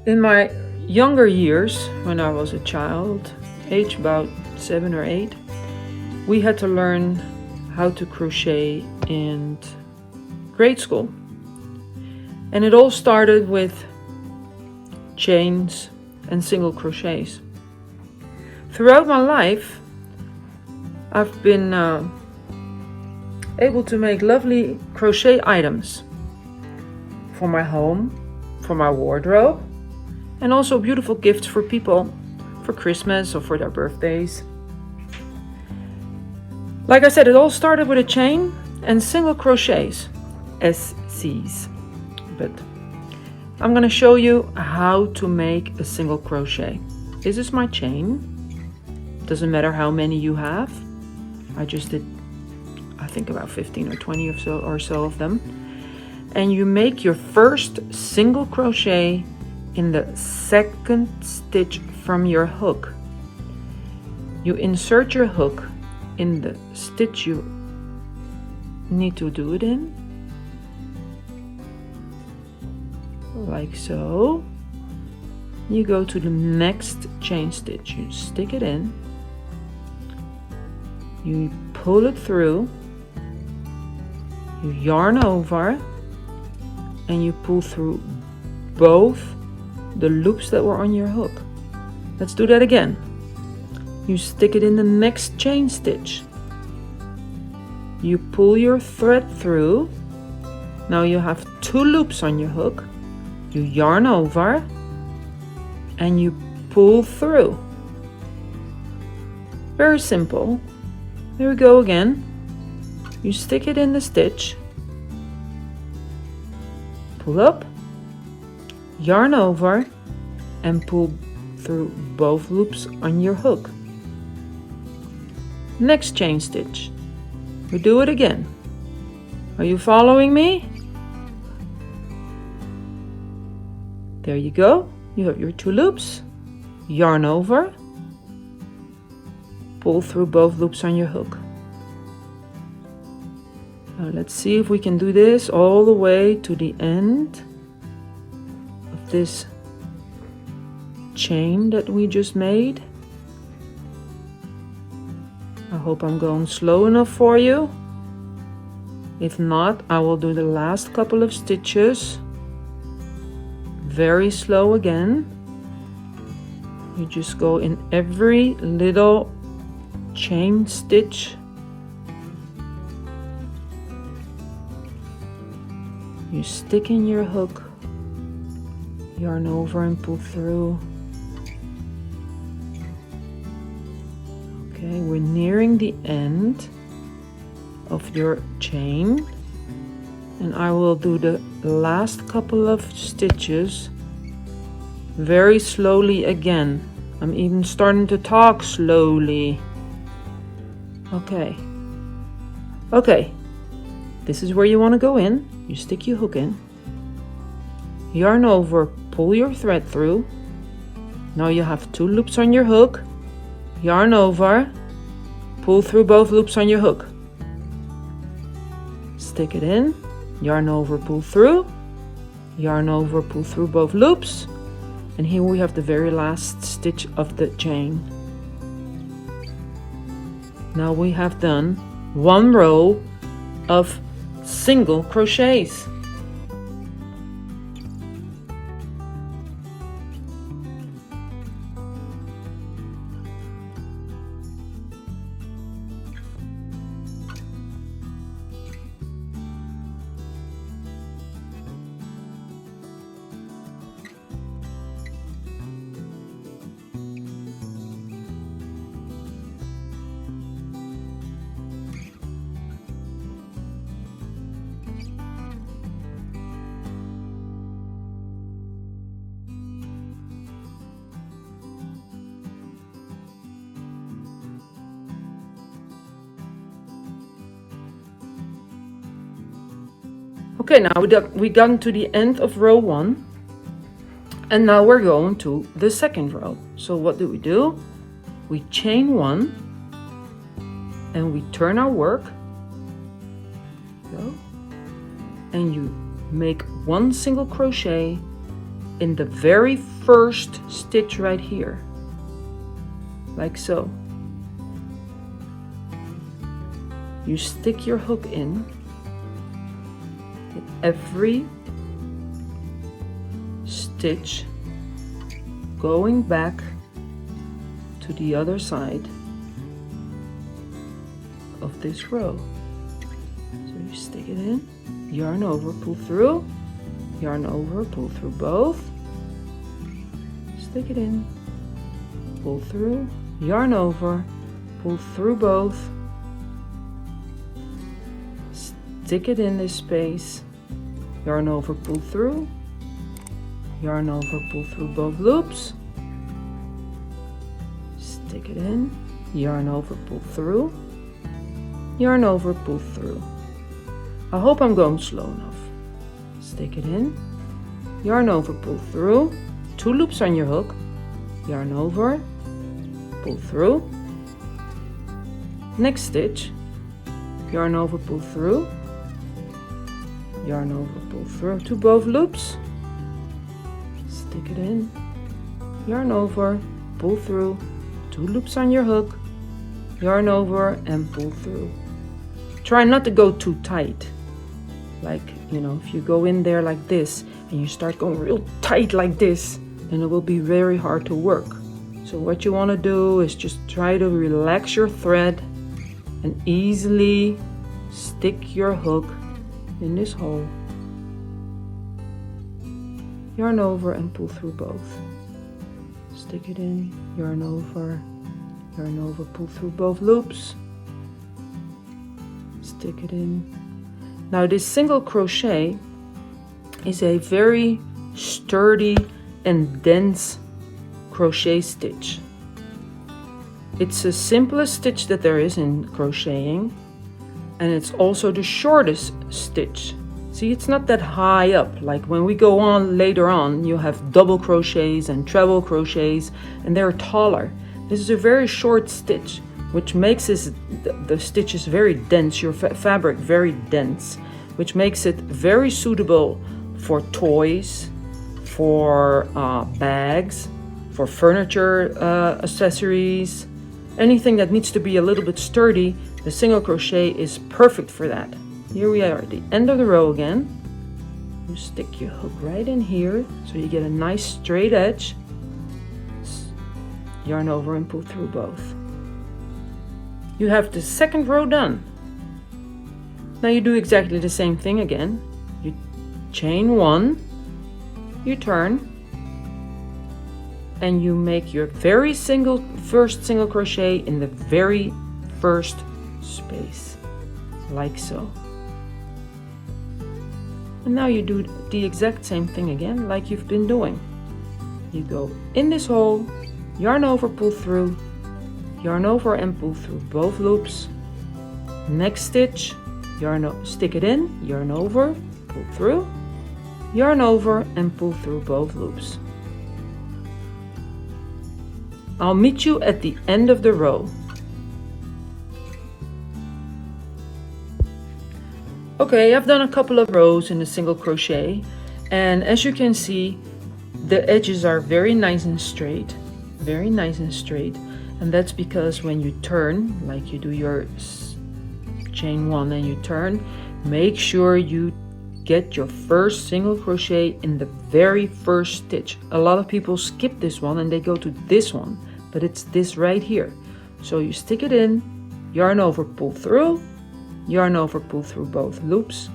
In my younger years, when I was a child, age about 7 or 8, we had to learn how to crochet in grade school. And it all started with chains and single crochets. Throughout my life, I've been able to make lovely crochet items for my home, for my wardrobe, and also beautiful gifts for people for Christmas or for their birthdays. Like I said, it all started with a chain and single crochets, SCs. But I'm going to show you how to make a single crochet. This is my chain. Doesn't matter how many you have. I just did, I think, about 15 or 20 or so of them. And you make your first single crochet in the second stitch from your hook. You insert your hook in the stitch you need to do it in, like so. You go to the next chain stitch, you stick it in, you pull it through, you yarn over, and you pull through both the loops that were on your hook. Let's do that again. You stick it in the next chain stitch. You pull your thread through. Now you have 2 loops on your hook. You yarn over and you pull through. Very simple. There we go again. You stick it in the stitch. Pull up, yarn over, and pull through both loops on your hook. Next chain stitch. We do it again. Are you following me? There you go. You have your 2 loops. Yarn over. Pull through both loops on your hook. Now let's see if we can do this all the way to the end of this chain that we just made. I hope I'm going slow enough for you. If not, I will do the last couple of stitches very slow again. You just go in every little chain stitch. You stick in your hook, yarn over and pull through. Okay, we're nearing the end of your chain, and I will do the last couple of stitches very slowly again. I'm even starting to talk slowly. Okay, this is where you want to go in. You stick your hook in, yarn over, pull your thread through. Now you have 2 loops on your hook. Yarn over, pull through both loops on your hook. Stick it in, yarn over, pull through, yarn over, pull through both loops. And here we have the very last stitch of the chain. Now we have done 1 row of single crochets. Okay, now we got to the end of row 1, and now we're going to the second row. So what do? We chain 1 and we turn our work. Go. And you make 1 single crochet in the very first stitch right here, like so. You stick your hook in every stitch, going back to the other side of this row. So you stick it in, yarn over, pull through, yarn over, pull through both, stick it in, pull through, yarn over, pull through both, stick it in this space, yarn over, pull through, yarn over, pull through both loops, stick it in, yarn over, pull through, yarn over, pull through. I hope I'm going slow enough. Stick it in, yarn over, pull through, 2 loops on your hook, yarn over, pull through, next stitch, yarn over, pull through, yarn over, pull through to both loops, stick it in, yarn over, pull through, 2 loops on your hook, yarn over and pull through. Try not to go too tight, like, you know, if you go in there like this and you start going real tight like this, then it will be very hard to work. So what you want to do is just try to relax your thread and easily stick your hook in this hole, yarn over and pull through both, stick it in, yarn over, pull through both loops, stick it in. Now this single crochet is a very sturdy and dense crochet stitch. It's the simplest stitch that there is in crocheting, and it's also the shortest stitch. See, it's not that high up. Like when we go on later on, you have double crochets and treble crochets, and they're taller. This is a very short stitch, which makes the stitches very dense, your fabric very dense, which makes it very suitable for toys, for bags, for furniture accessories, anything that needs to be a little bit sturdy. The single crochet is perfect for that. Here we are at the end of the row again. You stick your hook right in here so you get a nice straight edge. Yarn over and pull through both. You have the second row done. Now you do exactly the same thing again. You chain 1, you turn, and you make your first single crochet in the very first space, like so. And now you do the exact same thing again, like you've been doing. You go in this hole, yarn over, pull through, yarn over and pull through both loops. Next stitch, stick it in, yarn over, pull through, yarn over and pull through both loops. I'll meet you at the end of the row. Okay, I've done a couple of rows in the single crochet, and as you can see, the edges are very nice and straight, and that's because when you turn, like you do your chain 1 and you turn, make sure you get your first single crochet in the very first stitch. A lot of people skip this one and they go to this one, but it's this right here. So you stick it in, yarn over, pull through, yarn over, pull through both loops,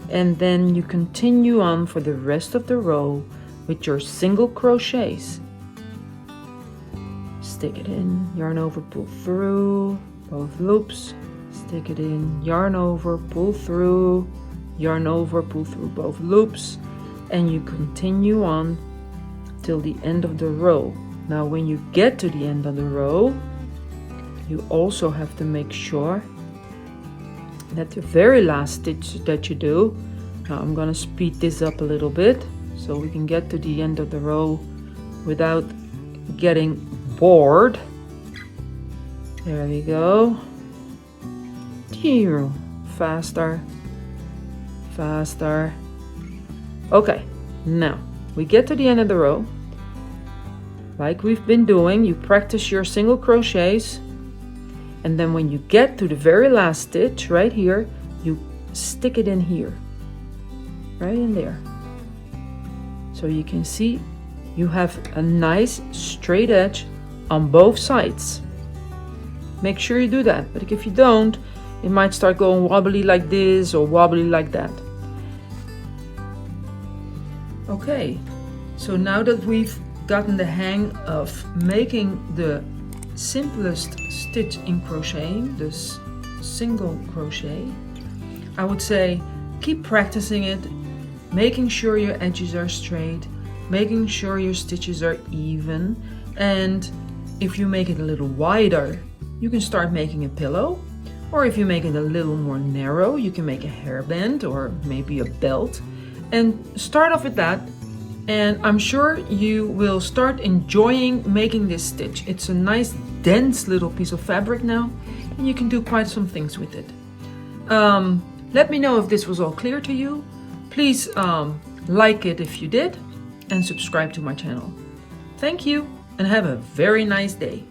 and then you continue on for the rest of the row with your single crochets. Stick it in, yarn over, pull through both loops, stick it in, yarn over, pull through, yarn over, pull through both loops, and you continue on till the end of the row. Now when you get to the end of the row, you also have to make sure that the very last stitch that you do, now I'm gonna speed this up a little bit so we can get to the end of the row without getting bored. There we go. Faster, faster. Okay, now we get to the end of the row. like we've been doing, you practice your single crochets, and then when you get to the very last stitch right here, you stick it in here, right in there. So you can see you have a nice straight edge on both sides. Make sure you do that, but if you don't, it might start going wobbly like this or wobbly like that. Okay, so now that we've gotten the hang of making the simplest stitch in crocheting, this single crochet, I would say keep practicing it, making sure your edges are straight, making sure your stitches are even, and if you make it a little wider, you can start making a pillow, or if you make it a little more narrow, you can make a hairband or maybe a belt, and start off with that. And I'm sure you will start enjoying making this stitch. It's a nice dense little piece of fabric now, and you can do quite some things with it. Let me know if this was all clear to you. Please like it if you did, and subscribe to my channel. Thank you, and have a very nice day.